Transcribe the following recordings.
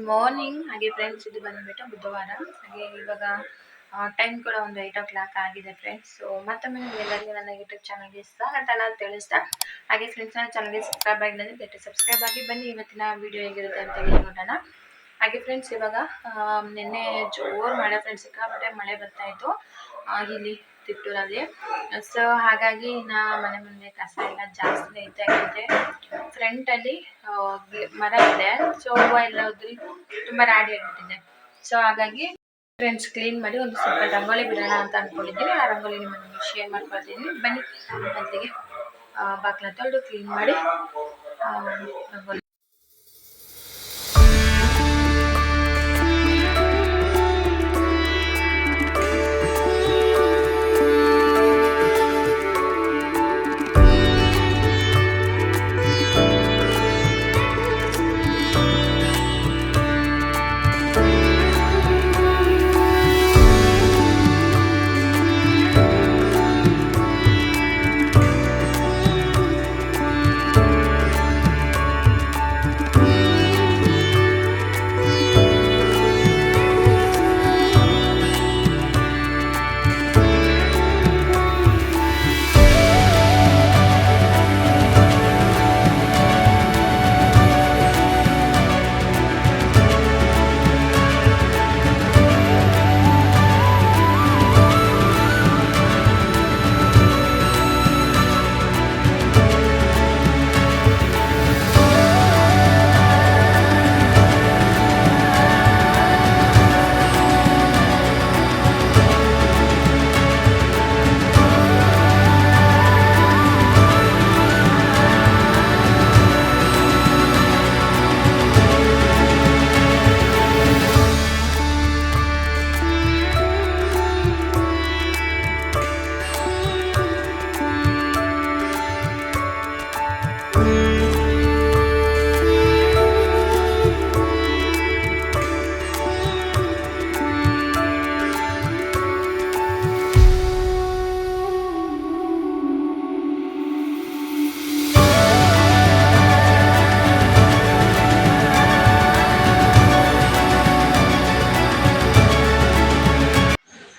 Morning. ಹಾಗೆ friends, ಇದು ಬಂದ್ಬಿಟ್ಟು ಬುಧವಾರ. ಹಾಗೆ ಇವಾಗ ಟೈಮ್ ಕೂಡ ಒಂದು 8 o'clock ಆಗಿದೆ ಫ್ರೆಂಡ್ಸ್. ಸೊ ಮತ್ತೊಮ್ಮೆ ಎಲ್ಲರಿಗೂ ನನ್ನ ಯೂಟ್ಯೂಬ್ ಚಾನಲ್ಗೆ ಸ್ವಾಗತ ಅಂತ ತಿಳಿಸ್ತಾ, ಹಾಗೆ ಫ್ರೆಂಡ್ಸ್ ನನ್ನ ಚಾನಲ್ಗೆ ಸಬ್ಸ್ಕ್ರೈಬ್ ಆಗಿಲ್ಲ ಅಂದರೆ ಸಬ್ಸ್ಕ್ರೈಬ್ ಆಗಿ ಬನ್ನಿ. ಇವತ್ತಿನ ವಿಡಿಯೋ ಹೇಗಿರುತ್ತೆ ಅಂತ ಹೇಳಿ ನೋಡೋಣ. ಹಾಗೆ ಫ್ರೆಂಡ್ಸ್, ಇವಾಗ ನಿನ್ನೆ ಜೋರು ಮಳೆ ಫ್ರೆಂಡ್ಸ್, ಸಿಕ್ಕಾಪಟ್ಟೆ ಮಳೆ ಬರ್ತಾ ಇತ್ತು ಇಲ್ಲಿ ತಿಟ್ಟೂರಲ್ಲಿ. ಸೊ ಹಾಗಾಗಿ ಮನೆ ಮುಂದೆ ಕಸ ಎಲ್ಲ ಜಾಸ್ತಿ ಐತೆ. ಯಾಕಂದರೆ ಫ್ರಂಟಲ್ಲಿ ಮರ ಇದೆ. ಸೊ ಹೂವು ಎಲ್ಲ ಉದ್ರಿ ತುಂಬ ರಾಡಿ ಆಗಿಬಿಟ್ಟಿದೆ. ಸೊ ಹಾಗಾಗಿ ಫ್ರೆಂಡ್ಸ್ ಕ್ಲೀನ್ ಮಾಡಿ ಒಂದು ಸ್ವಲ್ಪ ರಂಗೋಲಿ ಬಿಡೋಣ ಅಂತ ಅಂದ್ಕೊಂಡಿದ್ದೀನಿ. ಆ ರಂಗೋಲಿ ನಿಮ್ಮನ್ನು ಶೇರ್ ಮಾಡ್ಕೊಳ್ತೀನಿ ಬನ್ನಿ. ಮೊದಲಿಗೆ ಬಾಗಿಲ ತೊಳೆದು ಕ್ಲೀನ್ ಮಾಡಿ ರಂಗೋಲಿ.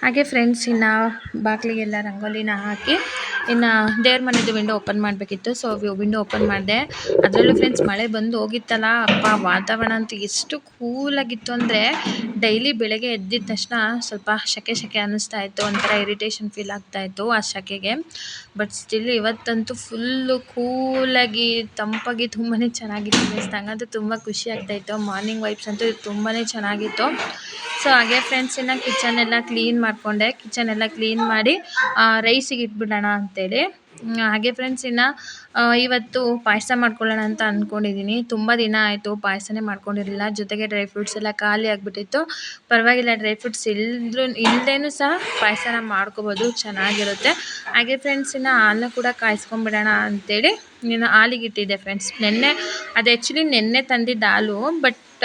ಹಾಗೆ ಫ್ರೆಂಡ್ಸ್, ಇನ್ನು ಬಾಗಿಲಿಗೆಲ್ಲ ರಂಗೋಲಿನ ಹಾಕಿ ಇನ್ನು ದೇವ್ರ ಮನೆದು ವಿಂಡೋ ಓಪನ್ ಮಾಡಬೇಕಿತ್ತು. ಸೊ ವಿಂಡೋ ಓಪನ್ ಮಾಡಿದೆ. ಅದರಲ್ಲೂ ಫ್ರೆಂಡ್ಸ್ ಮಳೆ ಬಂದು ಹೋಗಿತ್ತಲ್ಲ, ಅಪ್ಪ ವಾತಾವರಣ ಅಂತೂ ಎಷ್ಟು ಕೂಲಾಗಿತ್ತು ಅಂದರೆ, ಡೈಲಿ ಬೆಳಗ್ಗೆ ಎದ್ದಿದ ತಕ್ಷಣ ಸ್ವಲ್ಪ ಶೆಕೆ ಅನ್ನಿಸ್ತಾ ಇತ್ತು, ಒಂಥರ ಇರಿಟೇಷನ್ ಫೀಲ್ ಆಗ್ತಾಯಿತ್ತು ಆ ಶೆಕೆಗೆ. ಬಟ್ ಸ್ಟಿಲ್ ಇವತ್ತಂತೂ ಫುಲ್ಲು ಕೂಲಾಗಿ ತಂಪಾಗಿ ತುಂಬಾ ಚೆನ್ನಾಗಿತ್ತು ಫ್ರೆಂಡ್ಸ್. ನಂಗಂತೂ ತುಂಬ ಖುಷಿ ಆಗ್ತಾಯಿತ್ತು. ಮಾರ್ನಿಂಗ್ ವೈಬ್ಸ್ ಅಂತೂ ತುಂಬಾ ಚೆನ್ನಾಗಿತ್ತು. ಸೊ ಹಾಗೆ ಫ್ರೆಂಡ್ಸ್, ಇನ್ನು ಕಿಚನ್ ಎಲ್ಲ ಕ್ಲೀನ್ ಮಾಡಿಕೊಂಡೆ. ಕಿಚನ್ ಎಲ್ಲ ಕ್ಲೀನ್ ಮಾಡಿ ರೈಸಿಗೆ ಇಟ್ಬಿಡೋಣ ಅಂತೇಳಿ. ಹಾಗೆ ಫ್ರೆಂಡ್ಸ್, ಇನ್ನು ಇವತ್ತು ಪಾಯಸ ಮಾಡ್ಕೊಳ್ಳೋಣ ಅಂತ ಅಂದ್ಕೊಂಡಿದ್ದೀನಿ. ತುಂಬ ದಿನ ಆಯಿತು ಪಾಯಸನೇ ಮಾಡ್ಕೊಂಡಿರಲಿಲ್ಲ. ಜೊತೆಗೆ ಡ್ರೈ ಫ್ರೂಟ್ಸ್ ಎಲ್ಲ ಖಾಲಿ ಆಗಿಬಿಟ್ಟಿತ್ತು. ಪರವಾಗಿಲ್ಲ, ಡ್ರೈ ಫ್ರೂಟ್ಸ್ ಇಲ್ಲದೇನೂ ಸಹ ಪಾಯಸನ ಮಾಡ್ಕೋಬೋದು, ಚೆನ್ನಾಗಿರುತ್ತೆ. ಹಾಗೆ ಫ್ರೆಂಡ್ಸ್, ಇನ್ನು ಹಾಲನ್ನ ಕೂಡ ಕಾಯಿಸ್ಕೊಂಬಿಡೋಣ ಅಂತೇಳಿ ಇನ್ನು ಹಾಲಿಗೆ ಇಟ್ಟಿದ್ದೆ ಫ್ರೆಂಡ್ಸ್. ಅದು ಆ್ಯಕ್ಚುಲಿ ನೆನ್ನೆ ತಂದಿದ್ದ ಹಾಲು, ಬಟ್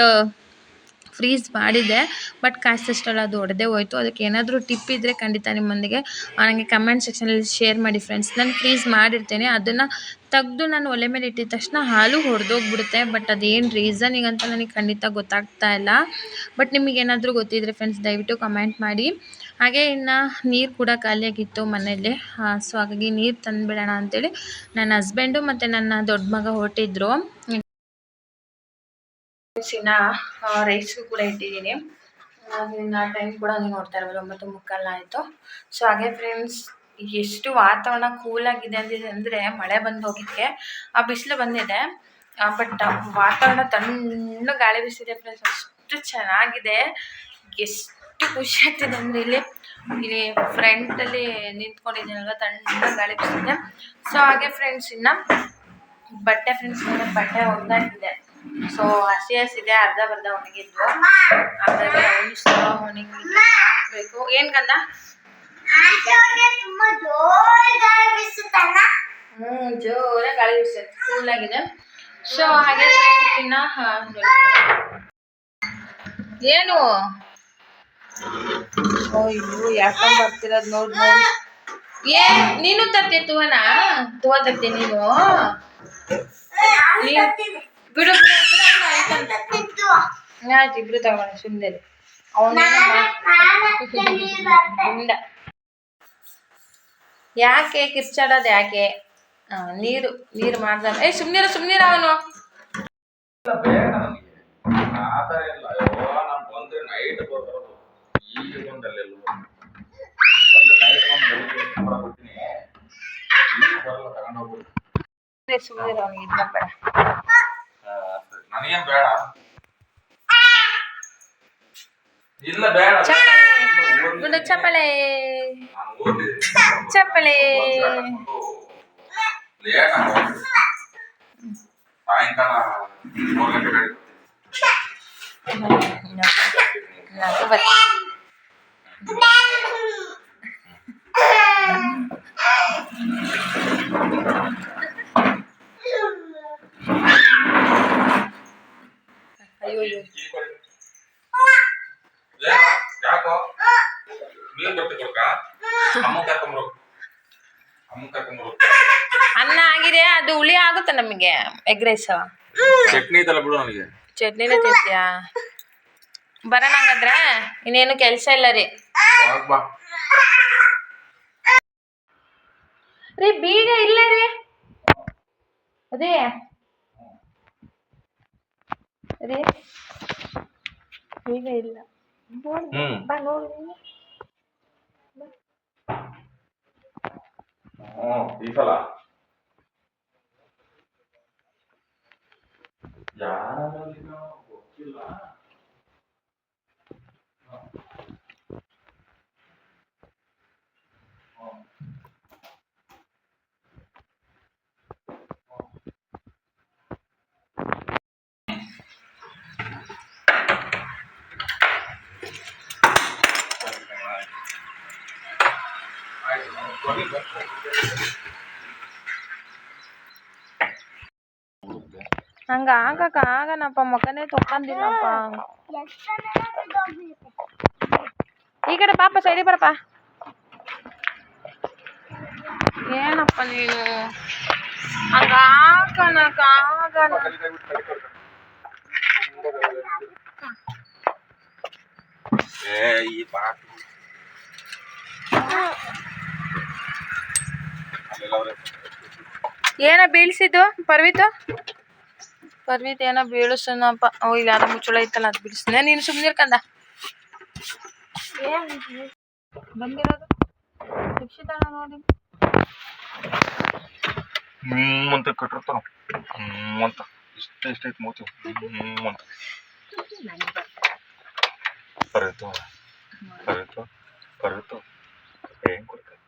ಫ್ರೀಸ್ ಮಾಡಿದೆ. ಬಟ್ ಕಾಯಿಸೋಷ್ಟಲ್ಲ ಅದು ಒಡೆದೇ ಹೋಯಿತು. ಅದಕ್ಕೆ ಏನಾದರೂ ಟಿಪ್ ಇದ್ದರೆ ಖಂಡಿತ ನಿಮ್ಮೊಂದಿಗೆ ನನಗೆ ಕಮೆಂಟ್ ಸೆಕ್ಷನಲ್ಲಿ ಶೇರ್ ಮಾಡಿ ಫ್ರೆಂಡ್ಸ್. ನಾನು ಫ್ರೀಸ್ ಮಾಡಿರ್ತೇನೆ, ಅದನ್ನು ತೆಗೆದು ನಾನು ಒಲೆ ಮೇಲೆ ಇಟ್ಟಿದ ತಕ್ಷಣ ಹಾಲು ಹೊಡೆದೋಗ್ಬಿಡುತ್ತೆ. ಬಟ್ ಅದೇನು ರೀಸನಿಗೆ ಅಂತ ನನಗೆ ಖಂಡಿತ ಗೊತ್ತಾಗ್ತಾ ಇಲ್ಲ. ಬಟ್ ನಿಮಗೇನಾದರೂ ಗೊತ್ತಿದ್ದರೆ ಫ್ರೆಂಡ್ಸ್ ದಯವಿಟ್ಟು ಕಮೆಂಟ್ ಮಾಡಿ. ಹಾಗೆ ಇನ್ನು ನೀರು ಕೂಡ ಖಾಲಿಯಾಗಿತ್ತು ಮನೆಯಲ್ಲಿ. ಸೊ ಹಾಗಾಗಿ ನೀರು ತಂದುಬಿಡೋಣ ಅಂತೇಳಿ ನನ್ನ ಹಸ್ಬೆಂಡು ಮತ್ತು ನನ್ನ ದೊಡ್ಡ ಮಗ ಹೊರಟಿದ್ರು. ಇನ್ನು ರೈಸ್ಗೂ ಕೂಡ ಇಟ್ಟಿದ್ದೀನಿ. ಇನ್ನು ಟೈಮ್ ಕೂಡ ನೀವು ನೋಡ್ತಾ ಇರ್ಬೋದು, 9:45 ಆಯಿತು. ಸೊ ಹಾಗೆ ಫ್ರೆಂಡ್ಸ್, ಎಷ್ಟು ವಾತಾವರಣ ಕೂಲಾಗಿದೆ ಅಂದರೆ ಮಳೆ ಬಂದು ಹೋಗಿದ್ದಕ್ಕೆ ಬಿಸಿಲು ಬಂದಿದೆ. ಬಟ್ ವಾತಾವರಣ ತಣ್ಣ ಗಾಳಿ ಬೀಸಿದೆ ಫ್ರೆಂಡ್ಸ್. ಅಷ್ಟು ಚೆನ್ನಾಗಿದೆ, ಎಷ್ಟು ಖುಷಿ ಆಗ್ತಿದೆ ಅಂದರೆ ಇಲ್ಲಿ ಫ್ರಂಟಲ್ಲಿ ನಿಂತ್ಕೊಂಡಿದ್ದೀನಲ್ವ, ತಣ್ಣ ಗಾಳಿ ಬೀಸಿದೆ. ಸೊ ಹಾಗೆ ಫ್ರೆಂಡ್ಸ್, ಇನ್ನು ಬಟ್ಟೆ ಒಣಗಾಕಿದೆ. ಸೊ ಹಸಿದೆ, ಅರ್ಧ ಒಣಗಿದ್ವು. ಹಾಗಾಗಿ ಅವನು ಸಹ ಒಣಗಿಬೇಕು. ಏನು ಗಂಧ ಜೋರ ಗಾಳಿ ಬೀಸುತ್ತೆ, ಕೂಲಾಗಿದೆ. ಸೊ ಹಾಗೆ ಇನ್ನು ಏನು ಇದು ಯಾಕಂದು ಬರ್ತಿರೋದು ನೋಡಿ. ನೀನು ತರ್ತೀಯ ತುವನ ತರ್ತೀಯ ನೀನು ಬಿಡು. ಆಯ್ತು ಇಬ್ರು ತಗೋಣ ಸುಮ್ಮನೆ ಅವನ ಯಾಕೆ ಕಿರ್ಚಾಡೋದು ಯಾಕೆ ನೀರು ನೀರು ಮಾಡ್ದ ಸುಮ್ನೀರ ಅವನು ಸುಮ್ನೀರ ಅವನಿಗೆ ಇದು ಬೇಡ ನನಗೇನ್ ಬೇಡ ಇಲ್ಲ ಬೇಡ ಗುಂಡು ಚಪ್ಪಳೆ ಚಪ್ಪಳೆ ಸಾಯಂಕಾಲ 3 ಗಂಟೆ ಅಯ್ಯೋ ಯಾಕೋ ನೀರ್ ಬರ್ತಿಕೊಡ್ಕ ಅಮ್ಮ ಕರ್ಕೊಂಬರು ಅನ್ನ ಆಗಿದೆ ಅದು ಹುಳಿ ಆಗುತ್ತೆ ನಮಗೆ ಎಗ್ ರೈಸ್ ಚಟ್ನಿ ಇದಲ್ಲ ಬಿಡು ನನಗೆ ಚಟ್ನಿನೇ ತಿಂತೀಯಾ ಬರೋಣ ಹಂಗಾದ್ರೆ ಇನ್ನೇನು ಕೆಲಸ ಇಲ್ಲ ರೀ ಬಾ ರೀ ಬೀಗ ಇಲ್ಲ ರೀ ಅದೇ ರೀ ಬೀಗ ಇಲ್ಲ ಬಾ ನೋಡಿ ಈ ಸಲ ಯಾರಿಗೂ ಗೊತ್ತಿಲ್ಲ ಹಂಗ ಆಗನಪ್ಪ ಮಕ್ಕನೇ ತೊಕೊಂಡಿಲ್ಲಪ್ಪ ಈ ಕಡೆ ಪಾಪ ಸೈಡಿ ಬರಪ್ಪ ಏನಪ್ಪ ನೀನು ಹಂಗ ಆಗನ ಏನ ಬೀಳ್ಸಿದ್ದು ಪರ್ವಿತ್ ಏನೋ ಬೀಳಿಸನಪ್ಪ ಇಲ್ಲಿ ಯಾರೋ ಮುಚ್ಚಳ ಐತಲ್ಲ ಅದು ಬಿಡಿಸ್ನ ನೀನು ಸುಮ್ಮನಿರ್ಕಂದ ಬಂದಿರೋದು ಶಿಕ್ಷಿತಾಳ ನೋಡಿ ಅಂತ ಕಟ್ಟಿರ್ತಾನ ಅಂತ ಇಷ್ಟ ಐತಿ ಮೂತಿ ಅಂತ ಕರೆತು ಏನ್ ಕೊಡ್ತಾರೆ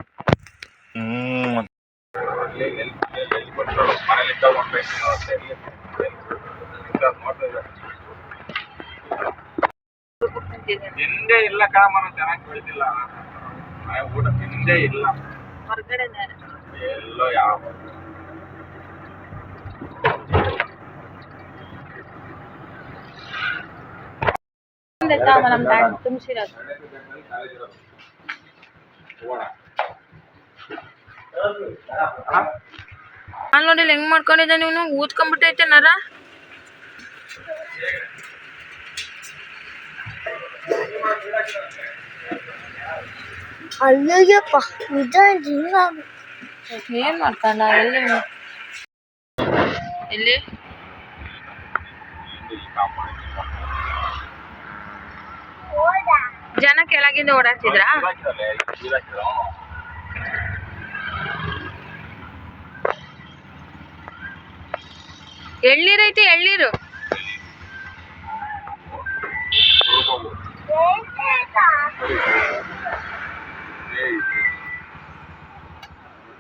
ತಿಂದೇ ಇಲ್ಲ ಕಾಮನ ಚೆನ್ನಾಗಿ ಬೆಳೆದಿಲ್ಲ ಊಟ ತಿಂದೇ ಇಲ್ಲ ಹೊರಗಡೆ ಎಲ್ಲೋ ಯಾವ ತುಂಬಿಸಿರೋದು ನಾನು ನೋಡಿ ಹೆಂಗ್ ಮಾಡ್ಕೊಂಡಿದ್ದೆ ನೀವು ಊದ್ಕೊಂಡ್ಬಿಟ್ಟೈತೆ ನರ ಅಯ್ಯಯ್ಯಪ್ಪ ಏನ್ ಮಾಡ್ಕೊಂಡ ಎಲ್ಲಿ ಜನ ಕೆಳಗಿಂದ ಓಡಾಡ್ತಿದ್ರಾ ಎಳ್ನೀರೈತಿ ಎಳ್ನೀರು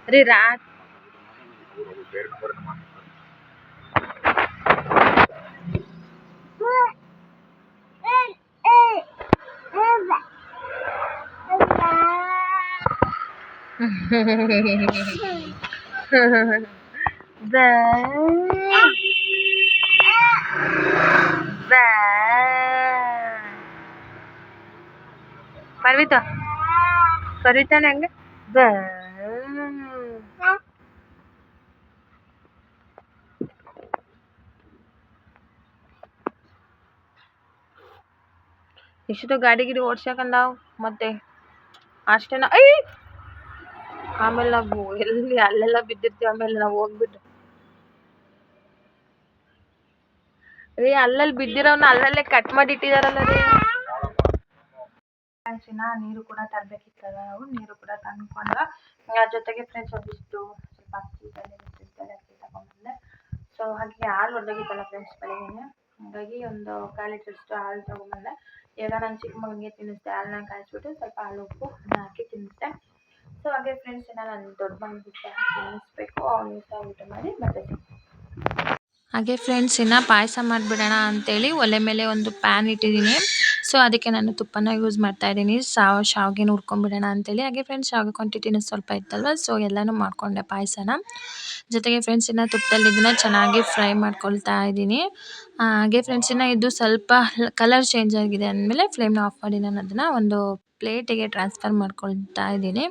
ರೀ ರಾತ್ ಪರ್ವಿತಾನೆ ಹಂಗೆ ಇಷ್ಟು ಗಾಡಿ ಗಿಡಿ ಓಡ್ಸಕಂದಾವ್ ಮತ್ತೆ ಅಷ್ಟೇನ ಐ ಆಮೇಲೆ ನಾವು ಎಲ್ಲಿ ಅಲ್ಲೆಲ್ಲ ಬಿದ್ದಿರ್ತೀವಿ ಆಮೇಲೆ ನಾವು ಹೋಗ್ಬಿಟ್ಟು ರೀ ಅಲ್ಲಲ್ಲಿ ಬಿದ್ದಿರೋನ್ನ ಅಲ್ಲಲ್ಲೇ ಕಟ್ ಮಾಡಿ ಇಟ್ಟಿದಾರಲ್ಲ ರೀ ಫ್ರೆಂಡ್ಸಿನ ನೀರು ಕೂಡ ತರಬೇಕಿತ್ತಲ್ಲ ನಾವು ನೀರು ಕೂಡ ತಂದ್ಕೊಂಡು ಜೊತೆಗೆ ಫ್ರೆಂಡ್ಸ್ ಒಂದಿಷ್ಟು ಸ್ವಲ್ಪ ಅಕ್ಕಿ ತಗೊಂಡ್ಬಂದೆ ಸೊ ಹಾಗೆ ಹಾಲು ಹೊರದೋಗಿತ್ತಲ್ಲ ಫ್ರೆಂಡ್ಸ್ ಬೆಳಗ್ಗೆನೆ ಹಾಗಾಗಿ ಒಂದು 1/4 ಲೀಟ್ರಷ್ಟು ಹಾಲು ತಗೊಂಡ್ಬಂದೆ ಈಗ ನಾನು ಚಿಕ್ಕ ಮಗನಿಗೆ ತಿನ್ನಿಸ್ದೆ ಹಾಲನ್ನ ಕಾಯಿಸ್ಬಿಟ್ಟು ಸ್ವಲ್ಪ ಹಾಲು ಉಪ್ಪು ಹಾಕಿ ತಿನ್ನಿಸ್ದೆ ಸೊ ಹಾಗೆ ಫ್ರೆಂಡ್ಸ್ ನಾನು ದೊಡ್ಡ ಮಗನಿಗೆ ತಿನ್ನಿಸ್ಬೇಕು ಅವನಿಗೆ ಸಹ ಊಟ ಮಾಡಿ ಬರ್ತೈತಿ ಹಾಗೆ ಫ್ರೆಂಡ್ಸ್ ಪಾಯಸ ಮಾಡಿಬಿಡೋಣ ಅಂತೇಳಿ ಒಲೆ ಮೇಲೆ ಒಂದು ಪ್ಯಾನ್ ಇಟ್ಟಿದ್ದೀನಿ ಸೊ ಅದಕ್ಕೆ ನಾನು ತುಪ್ಪನ ಯೂಸ್ ಮಾಡ್ತಾ ಇದ್ದೀನಿ ಶಾವಿಗೆನ ಹುರ್ಕೊಂಡ್ಬಿಡೋಣ ಅಂತೇಳಿ ಹಾಗೆ ಫ್ರೆಂಡ್ಸ್ ಶಾವಿಗೆ ಕ್ವಾಂಟಿಟಿನೂ ಸ್ವಲ್ಪ ಇತ್ತಲ್ವ ಸೊ ಎಲ್ಲನೂ ಮಾಡ್ಕೊಂಡೆ ಪಾಯಸನ ಜೊತೆಗೆ ಫ್ರೆಂಡ್ಸ್ ತುಪ್ಪದಲ್ಲಿ ಇದನ್ನ ಚೆನ್ನಾಗಿ ಫ್ರೈ ಮಾಡ್ಕೊಳ್ತಾ ಇದ್ದೀನಿ ಹಾಗೆ ಫ್ರೆಂಡ್ಸ್ ಇದು ಸ್ವಲ್ಪ ಕಲರ್ ಚೇಂಜ್ ಆಗಿದೆ ಅಂದಮೇಲೆ ಫ್ಲೇಮ್ನ ಆಫ್ ಮಾಡಿ ನಾನು ಅದನ್ನು ಒಂದು ಪ್ಲೇಟಿಗೆ ಟ್ರಾನ್ಸ್ಫರ್ ಮಾಡ್ಕೊಳ್ತಾ ಇದ್ದೀನಿ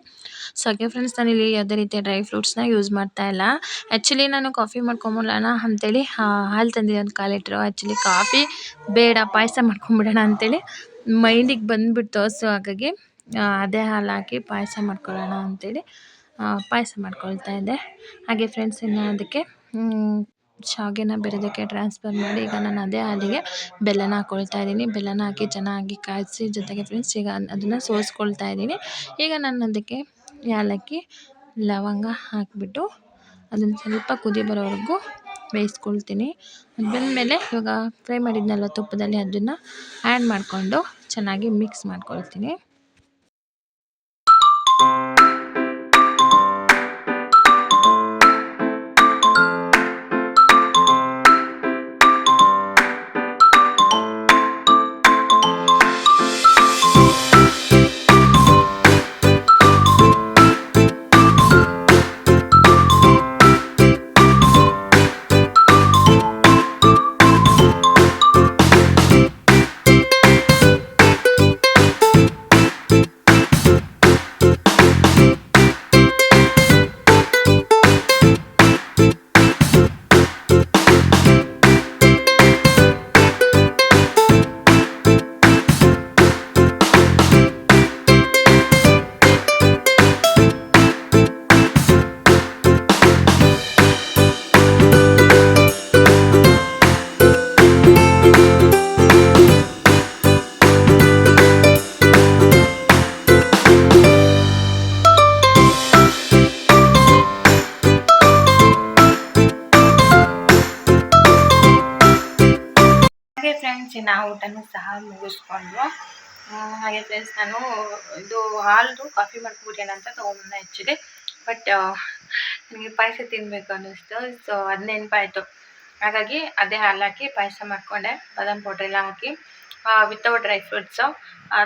ಸೊ ಹಾಗೆ ಫ್ರೆಂಡ್ಸ್ ನಾನು ಇಲ್ಲಿ ಯಾವುದೇ ರೀತಿಯ ಡ್ರೈ ಫ್ರೂಟ್ಸ್ನ ಯೂಸ್ ಮಾಡ್ತಾ ಇಲ್ಲ ಆ್ಯಕ್ಚುಲಿ ನಾನು ಕಾಫಿ ಮಾಡ್ಕೊಂಬಿಡೋಣ ಅಂತೇಳಿ ಹಾಲು ತಂದಿದ್ದೆ ಒಂದು 1/4 ಲೀಟ್ರು ಆ್ಯಕ್ಚುಲಿ ಕಾಫಿ ಬೇಡ ಪಾಯಸ ಮಾಡ್ಕೊಂಬಿಡೋಣ ಅಂತೇಳಿ ಮೈಂಡಿಗೆ ಬಂದುಬಿಡ್ತು ಸೊ ಹಾಗಾಗಿ ಅದೇ ಹಾಲು ಹಾಕಿ ಪಾಯಸ ಮಾಡ್ಕೊಳ್ಳೋಣ ಅಂತೇಳಿ ಪಾಯಸ ಮಾಡ್ಕೊಳ್ತಾ ಇದ್ದೆ ಹಾಗೆ ಫ್ರೆಂಡ್ಸ್ ಅದಕ್ಕೆ ಶಾವಿಗೆನ ಬೇರೆದಕ್ಕೆ ಟ್ರಾನ್ಸ್ಫರ್ ಮಾಡಿ ಈಗ ನಾನು ಅದೇ ಹಾಲಿಗೆ ಬೆಲ್ಲನ ಹಾಕ್ಕೊಳ್ತಾ ಇದ್ದೀನಿ ಬೆಲ್ಲನ ಹಾಕಿ ಚೆನ್ನಾಗಿ ಕಾಯಿಸಿ ಜೊತೆಗೆ ಫ್ರೆಂಡ್ಸ್ ಈಗ ಅದನ್ನು ಸೋಸ್ಕೊಳ್ತಾ ಇದ್ದೀನಿ ಈಗ ನಾನು ಅದಕ್ಕೆ ಏಲಕ್ಕಿ ಲವಂಗ ಹಾಕಿಬಿಟ್ಟು ಅದನ್ನು ಸ್ವಲ್ಪ ಕುದಿ ಬರೋವರೆಗೂ ಬೇಯಿಸ್ಕೊಳ್ತೀನಿ ಅದು ಬಂದಮೇಲೆ ಇವಾಗ ಫ್ರೈ ಮಾಡಿದ್ನಲ್ಲ ತುಪ್ಪದಲ್ಲಿ ಅದನ್ನು ಆ್ಯಡ್ ಮಾಡಿಕೊಂಡು ಚೆನ್ನಾಗಿ ಮಿಕ್ಸ್ ಮಾಡ್ಕೊಳ್ತೀನಿ ಫ್ರೆಂಡ್ಸ್ ನಾವು ಊಟನೂ ಸಹ ಮುಗಿಸ್ಕೊಂಡು ಹಾಗೆ ಫ್ರೆಂಡ್ಸ್ ನಾನು ಇದು ಹಾಲು ಕಾಫಿ ಮಾಡ್ಕೊಬಿಟ್ಟೇನೆ ಅಂತ ತೊಗೊಂಬಂದೆ ಆ್ಯಕ್ಚುಲಿ ಬಟ್ ನನಗೆ ಪಾಯಸ ತಿನ್ನಬೇಕು ಅನ್ನಿಸ್ತು ಸೊ ಅದು ನೆನಪಾಯಿತು ಹಾಗಾಗಿ ಅದೇ ಹಾಲು ಹಾಕಿ ಪಾಯಸ ಮಾಡಿಕೊಂಡೆ ಬಾದಾಮ್ ಪೌಡ್ರ್ ಎಲ್ಲ ಹಾಕಿ ವಿತೌಟ್ ಡ್ರೈ ಫ್ರೂಟ್ಸು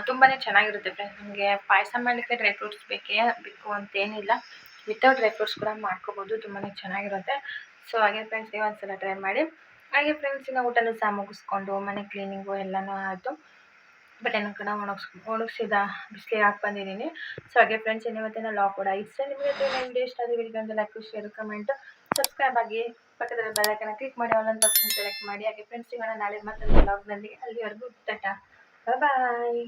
ತುಂಬಾ ಚೆನ್ನಾಗಿರುತ್ತೆ ಫ್ರೆಂಡ್ಸ್ ನಿಮಗೆ ಪಾಯಸ ಮಾಡಲಿಕ್ಕೆ ಡ್ರೈ ಫ್ರೂಟ್ಸ್ ಬೇಕು ಅಂತೇನಿಲ್ಲ ವಿತೌಟ್ ಡ್ರೈ ಫ್ರೂಟ್ಸ್ ಕೂಡ ಮಾಡ್ಕೋಬೋದು ತುಂಬಾ ಚೆನ್ನಾಗಿರುತ್ತೆ ಸೊ ಹಾಗೆ ಫ್ರೆಂಡ್ಸ್ ನೀವು ಒಂದ್ಸಲ ಟ್ರೈ ಮಾಡಿ ಹಾಗೆ ಫ್ರೆಂಡ್ಸ್ ಊಟನೂ ಸಹ ಮುಗಿಸ್ಕೊಂಡು ಮನೆ ಕ್ಲೀನಿಂಗು ಎಲ್ಲನೂ ಆಯಿತು ಬಟ್ಟೆನ ಕೂಡ ಒಣಗಿಸಿದ ಬಿಸಿಲಿಗೆ ಹಾಕಿ ಬಂದಿದ್ದೀನಿ ಸೊ ಹಾಗೆ ಫ್ರೆಂಡ್ಸ್ ಇವತ್ತಿನ ಲಾಗ್ ಕೂಡ ಇಷ್ಟ ನಿಮಗೆ ವಿಡಿಯೋ ಇಷ್ಟ ಆದರೆ ವಿಡಿಯೋ ಒಂದು ಲೈಕ್ ಶೇರ್ ಕಮೆಂಟ್ ಸಬ್ಸ್ಕ್ರೈಬ್ ಆಗಿ ಪಕ್ಕದಲ್ಲಿ ಬೆಲ್ ಐಕಾನ್ ಕ್ಲಿಕ್ ಮಾಡಿ ಆಲ್ ಅಂತ ಆಪ್ಷನ್ ಸೆಲೆಕ್ಟ್ ಮಾಡಿ ಹಾಗೆ ಫ್ರೆಂಡ್ಸ್ ಸಿಗೋಣ ನಾಳೆ ಮತ್ತೊಂದು ಲಾಗ್ನಲ್ಲಿ ಅಲ್ಲಿವರೆಗೂ ಟಾಟಾ ಬಾಯ್